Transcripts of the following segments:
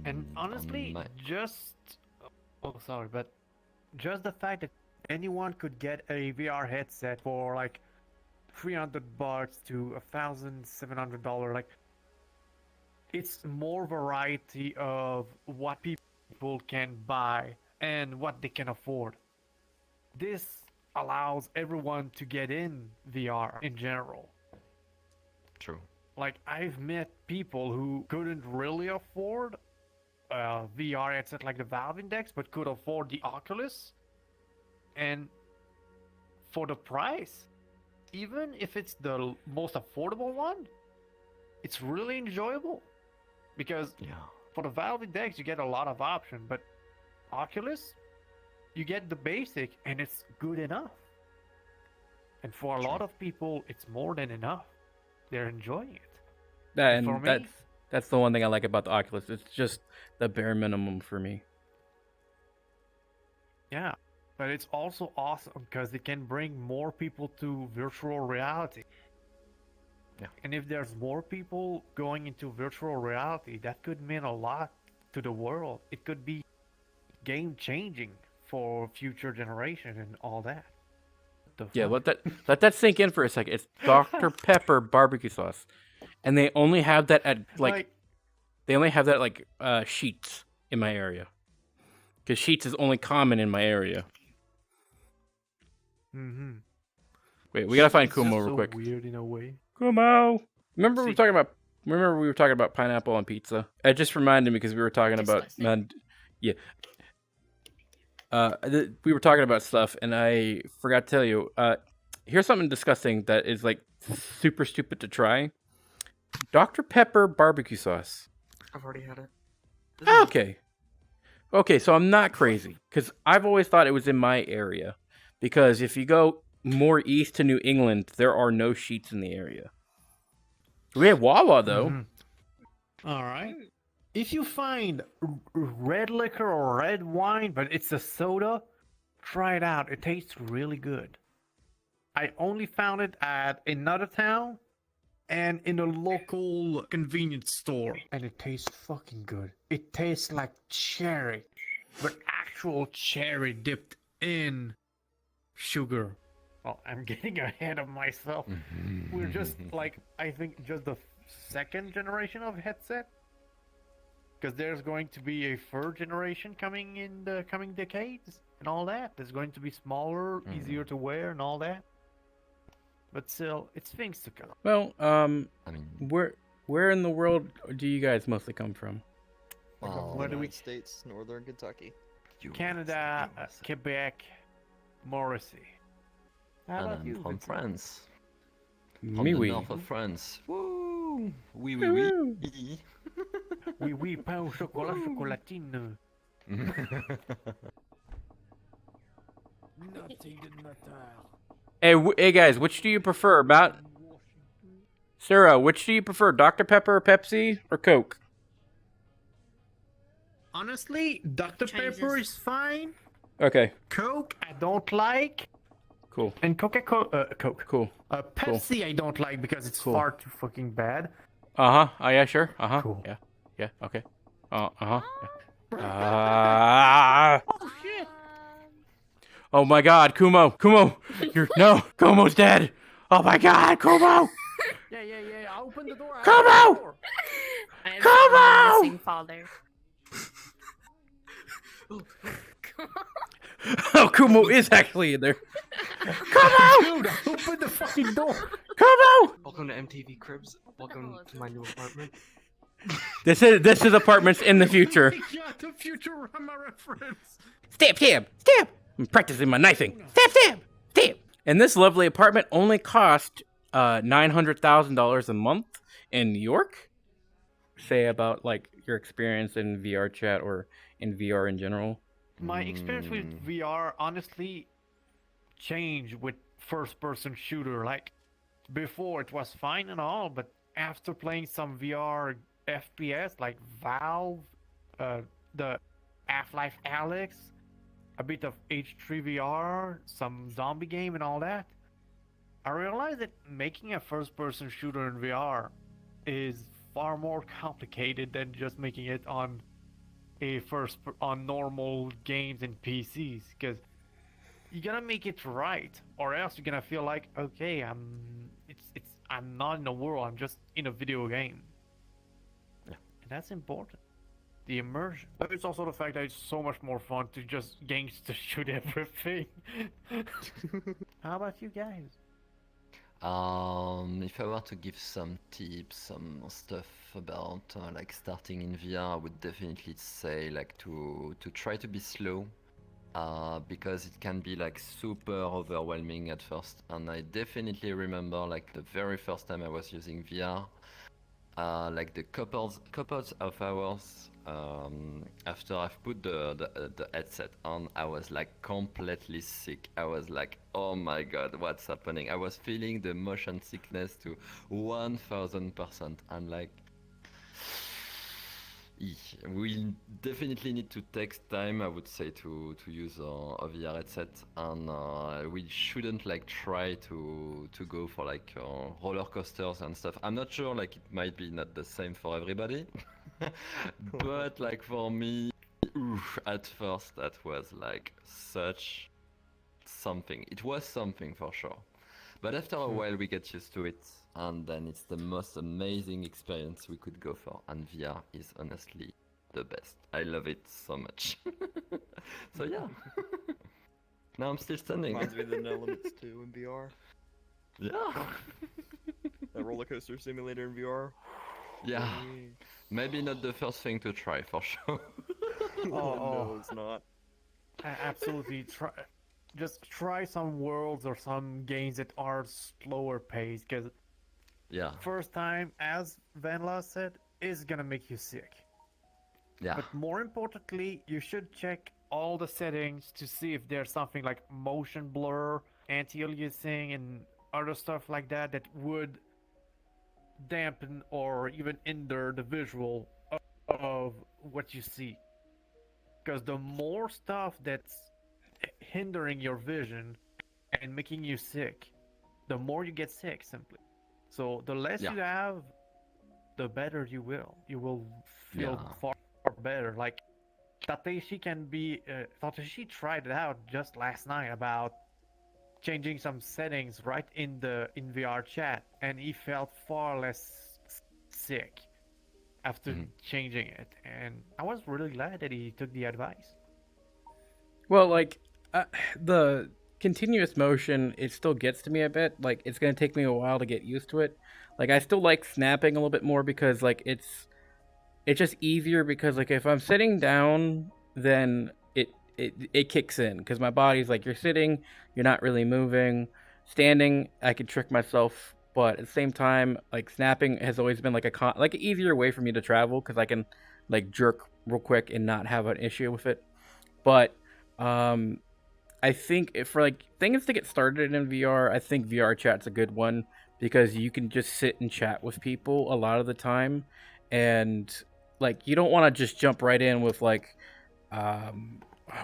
And honestly, Nice. but just the fact that anyone could get a VR headset for like $300 to $1,700, like it's more variety of what people can buy and what they can afford. This allows everyone to get in VR in general. True. Like I've met people who couldn't really afford a VR headset like the Valve Index, but could afford the Oculus, and for the price, even if it's the most affordable one, it's really enjoyable. Because Yeah. for the Valve Index, you get a lot of options, but Oculus, you get the basic, and it's good enough. And for a True. lot of people, it's more than enough. They're enjoying it. Yeah, And for and me, that's the one thing I like about the Oculus. It's just the bare minimum for me. yeah. But it's also awesome because it can bring more people to virtual reality. Yeah. And if there's more people going into virtual reality, that could mean a lot to the world. It could be game changing for future generation and all that. Yeah, let that sink in for a second. It's Dr. Pepper barbecue sauce, and they only have that at Sheets in my area, because Sheets is only common in my area. Mm-hmm. Wait, we gotta find It's Kumo just real so quick. weird in a way. Kumo, remember See- we were talking about pineapple on pizza? It just reminded me because we were talking about yeah. We were talking about stuff, and I forgot to tell you. Here's something disgusting that is like super stupid to try. Dr. Pepper barbecue sauce. I've already had it. Okay. Okay, so I'm not crazy because I've always thought it was in my area. Because if you go more east to New England, there are no Sheets in the area. We have Wawa though. Mm-hmm. All right. If you find red liquor or red wine, but it's a soda, try it out. It tastes really good. I only found it at another town and in a local convenience store, and it tastes fucking good. It tastes like cherry, but actual cherry dipped in sugar. Well, I'm getting ahead of myself. We're just like, I think just the second generation of headset, because there's going to be a third generation coming in the coming decades and all that. There's going to be smaller, easier to wear and all that. But still, it's things to come. Well, I mean, where in the world do you guys mostly come from? Where do we- United States, Northern Kentucky. Canada, Quebec, Morrissey. How and about I'm you, from Vincent? France. Me From the wee. north of France. Woo! Oui, oui, Woo. oui. Oui, oui, pain au chocolat, chocolatine. Hey guys, which do you prefer? Sarah, which do you prefer? Dr. Pepper, Pepsi, or Coke? Honestly, Dr. Choices. Pepper is fine. Okay, Coke, I don't like. cool, And Coca-Cola, Coke. cool. Pepsi, I don't like because it's Cool. far too fucking bad. Uh-huh. Oh, yeah, sure. Uh-huh. Cool. Yeah. Yeah, okay. Uh-huh. Ah. Oh shit! Oh my god, Kumo! No! Kumo's dead! Oh my god, Kumo! Yeah. I opened the door. Come out! I'm Come a on! missing father. Oh, Kumo is actually in there. Come out! Dude, I opened the fucking door. Kumo! Welcome to MTV Cribs. Welcome to my new apartment. This is apartments in the future. Yeah, the Futurama reference. Stab! I'm practicing my knifing. Stab! And this lovely apartment only cost $900,000 a month in New York. Say about like your experience in VR chat or in VR in general. My experience with VR honestly changed with first-person shooter. Like before, it was fine and all, but after playing some VR FPS like Valve, the Half-Life Alyx, a bit of H3VR, some zombie game and all that, I realized that making a first-person shooter in VR is far more complicated than just making it on on normal games and PCs, because you gotta make it right, or else you're gonna feel like, okay, I'm not in a world, I'm just in a video game. Yeah. And that's important. The immersion. But it's also the fact that it's so much more fun to just games to shoot everything. How about you guys? If I were to give some tips, some stuff about like starting in VR, I would definitely say like to try to be slow, because it can be like super overwhelming at first. And I definitely remember like the very first time I was using VR, like the couples of hours after I've put the headset on, I was like completely sick. I was like, oh my god, what's happening? I was feeling the motion sickness to 1000%, and like we definitely need to take time, I would say, to use a VR headset, and we shouldn't like try to go for like roller coasters and stuff. I'm not sure, like it might be not the same for everybody, but like for me, oof, at first that was like such something. It was something for sure. But after a while we get used to it, and then it's the most amazing experience we could go for, and VR is honestly the best. I love it so much. So yeah. Now I'm still standing. Reminds me of the Elements 2 in VR. Yeah. That roller coaster simulator in VR. Yeah. Maybe not the first thing to try for sure. No, it's not. Absolutely. Just try some worlds or some games that are slower paced, because Yeah. first time, as Vanla said, is gonna make you sick. Yeah. But more importantly, you should check all the settings to see if there's something like motion blur, anti-aliasing, and other stuff like that that would dampen or even hinder the visual of what you see. Because the more stuff that's hindering your vision and making you sick, the more you get sick simply. So the less Yeah. you have, the better you will. You will feel Yeah. far better. Like Tateshi Tateshi tried it out just last night about changing some settings right in VR chat, and he felt far less sick after changing it. And I was really glad that he took the advice. Well, like the continuous motion, it still gets to me a bit. Like it's gonna take me a while to get used to it. Like I still like snapping a little bit more because like it's just easier, because like if I'm sitting down, then it kicks in, because my body's like, you're sitting, you're not really moving. Standing, I could trick myself, but at the same time, like snapping has always been like an easier way for me to travel, because I can like jerk real quick and not have an issue with it. But I think if for like things to get started in VR, I think VR chat's a good one, because you can just sit and chat with people a lot of the time, and like you don't want to just jump right in with like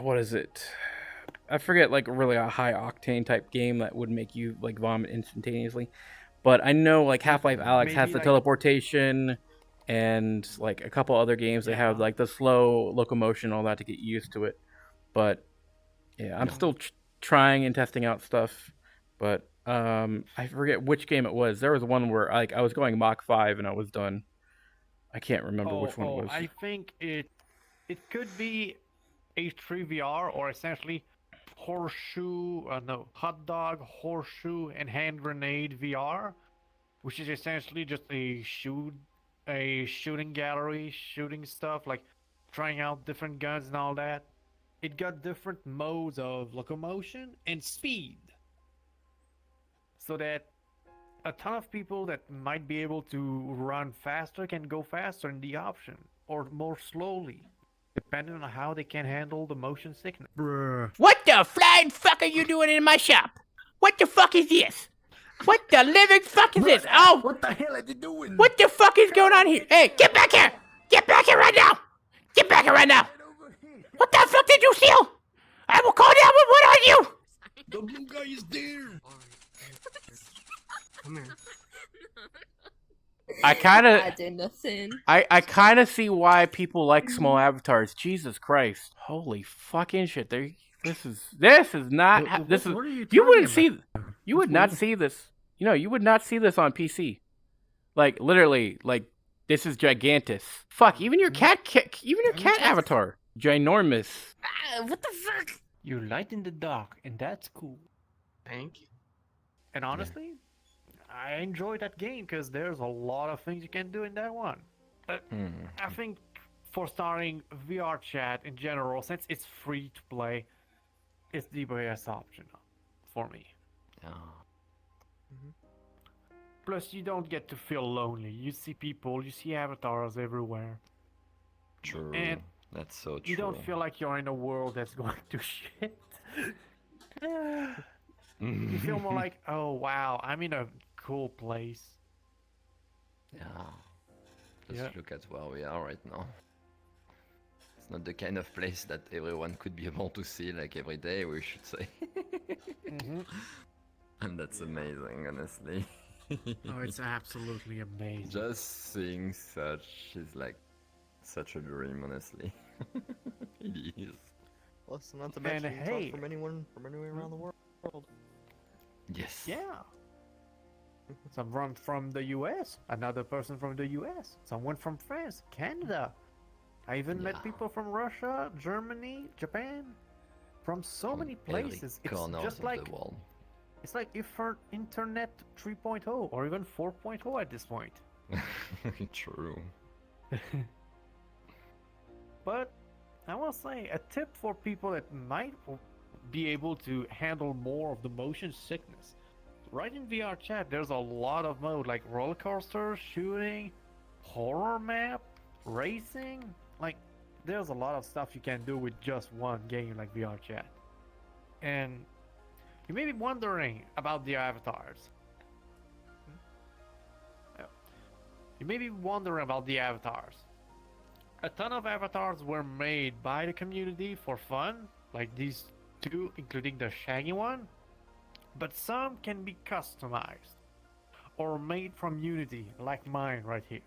what is it? I forget, like really a high octane type game that would make you like vomit instantaneously. But I know like Half-Life Alyx has Maybe the like- teleportation, and like a couple other games they have like the slow locomotion, all that to get used to it. But yeah, I'm still trying and testing out stuff. But I forget which game it was. There was one where like I was going Mach 5 and I was done. I can't remember which one it was. I think it could be H3VR, or essentially hot dog, horseshoe, and hand grenade VR, which is essentially just a shooting gallery, shooting stuff, like trying out different guns and all that. It got different modes of locomotion and speed, so that a ton of people that might be able to run faster can go faster in the option, or more slowly, depending on how they can handle the motion sickness. What the flying fuck are you doing in my shop? What the fuck is this? What the living fuck is this? Oh! What the hell are they doing? What the fuck is going on here? Hey, get back here! Get back here right now! Get back here right now! What the fuck did you steal? I will call 911 on you! The blue guy is there. Come here. I kind I of, did nothing. I kind of see why people like small avatars. Jesus Christ! Holy fucking shit! This is not. This is. What are you You wouldn't talking see. You would not see this. You know, you would not see this on PC. Like literally, like this is gigantus. Fuck, even your cat, even your cat avatar, ginormous. What the fuck? You light in the dark, and that's cool. Thank you. And honestly, I enjoy that game because there's a lot of things you can do in that one. I think for starting VR chat in general, since it's free to play, it's the best option for me. Yeah. Plus, you don't get to feel lonely. You see people, you see avatars everywhere. True. And That's so true. you don't feel like you're in a world that's going to shit. You feel more like, oh wow, I'm in a cool place. Yeah. Just Yeah. look at where we are right now. It's not the kind of place that everyone could be able to see like every day, we should say. And that's amazing, honestly. Oh, it's absolutely amazing. Just seeing such is like such a dream, honestly. It is. Plus, not to mention, And you can hey- talk from anyone from anywhere around the world. Yes. Yeah. Someone from the US, another person from the US, someone from France, Canada. I even Yeah. met people from Russia, Germany, Japan, from so many Every places. It's corner just of like the world. it's like if for Internet 3.0 or even 4.0 at this point. True. But I will say a tip for people that might be able to handle more of the motion sickness. Right in VR chat, there's a lot of mode like roller coaster, shooting, horror map, racing. Like, there's a lot of stuff you can do with just one game like VR chat. And you may be wondering about the avatars. You may be wondering about the avatars. A ton of avatars were made by the community for fun, like these two, including the shaggy one. But some can be customized or made from Unity, like mine right here.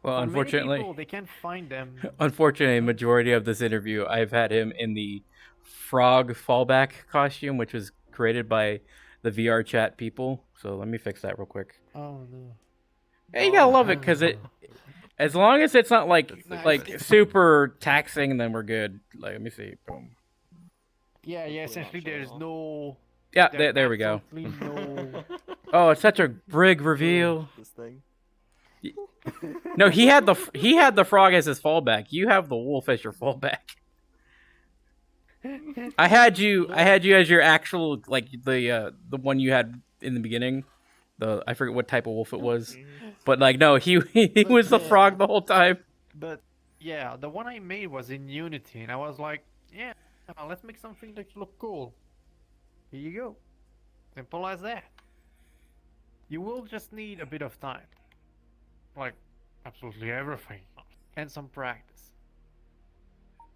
Well, For unfortunately, many people, they can't find them. unfortunately, majority of this interview, I've had him in the frog fallback costume, which was created by the VR chat people. So let me fix that real quick. Oh no. Hey, you gotta love it because it, as long as it's not like That's like super taxing, then we're good. Like, let me see. Boom. Yeah, Hopefully not essentially showing there's off. no... Yeah, there's there we go. absolutely no... Oh, it's such a brig reveal. This thing. No, he had the frog as his fallback. You have the wolf as your fallback. I had you as your actual, like, the one you had in the beginning. I forget what type of wolf it was, but like no, he was the frog the whole time. But yeah, the one I made was in Unity, and I was like, yeah, let's make something that look cool. Here you go. Simple as that. You will just need a bit of time. Like, absolutely everything. And some practice.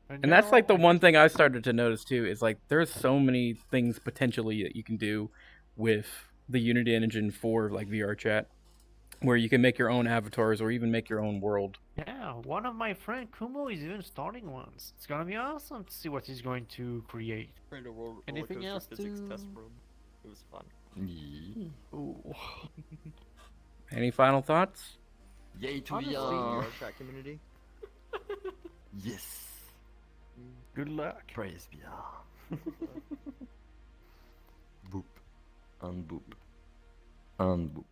And that's like the one thing I started to notice too, is like there's so many things potentially that you can do with the Unity engine for like VR chat, where you can make your own avatars or even make your own world. Yeah, one of my friend Kumo is even starting ones. It's gonna be awesome to see what he's going to create. Trained a roller Anything coaster else physics to- test room. It was fun. Yee. Ooh. Any final thoughts? Yay to Honestly, VR. VR chat community. Yes. Good luck. Praise VR. Boop. And boop. And boop.